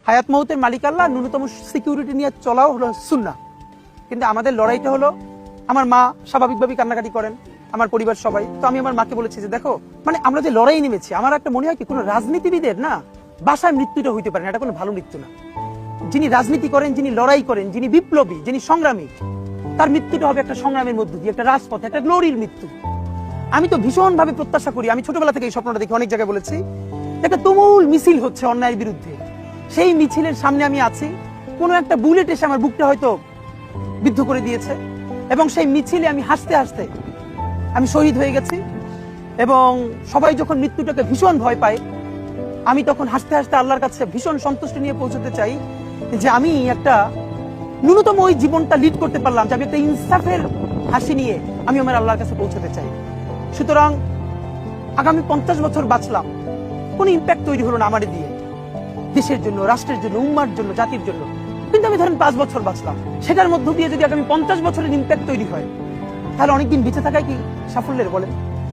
হায়াত মৌতের মালিক আল্লাহ, ন্যূনতম সিকিউরিটি নিয়ে চলাও হলো সুন্নাহ। কিন্তু আমাদের লড়াইটা হলো, আমার মা স্বাভাবিকভাবেই কান্নাকাটি করেন, আমার পরিবার সবাই। তো আমি আমার মাকে বলেছি যে দেখো, মানে আমরা যে লড়াই নেমেছি, আমার একটা মনে হয় কি, কোনো রাজনীতিবিদের না বাসায় মৃত্যুটা হইতে পারে না, এটা কোনো ভালো মৃত্যু না। যিনি রাজনীতি করেন, যিনি লড়াই করেন, যিনি বিপ্লবী, যিনি সংগ্রামী, তার মৃত্যুটা হবে একটা সংগ্রামের মধ্য দিয়ে, একটা রাজপথে, একটা গ্লোরির মৃত্যু। আমি তো ভীষণ ভাবে প্রত্যাশা করি, আমি ছোটবেলা থেকে এই স্বপ্নটা দেখি, অনেক জায়গায় বলেছি, একটা তুমুল মিছিল হচ্ছে অন্যায়ের বিরুদ্ধে, সেই মিছিলের সামনে আমি আছি, কোনো একটা বুলেট এসে আমার বুকটা হয়তো বিদ্ধ করে দিয়েছে, এবং সেই মিছিলে আমি হাসতে হাসতে আমি শহীদ হয়ে গেছি। এবং সবাই যখন মৃত্যুটাকে ভীষণ ভয় পায়, আমি তখন হাসতে হাসতে আল্লাহর কাছে ভীষণ সন্তুষ্টি নিয়ে পৌঁছতে চাই যে আমি একটা ন্যূনতম ওই জীবনটা লিড করতে পারলাম, যে আমি একটা ইনসাফের হাসি নিয়ে আমি আমার আল্লাহর কাছে পৌঁছতে চাই। সুতরাং আগামী 50 বছর বাঁচলাম, কোনো ইম্প্যাক্ট তৈরি হলো না আমার দিয়ে, দেশের জন্য, রাষ্ট্রের জন্য, উম্মার জন্য, জাতির জন্য। কিন্তু আমি ধরেন 5 বছর বাঁচলাম, সেটার মধ্য দিয়ে যদি আগামী 50 বছরের ইম্প্যাক্ট তৈরি হয়, তাহলে অনেকদিন বেঁচে থাকায় কি সাফল্যের বলেন?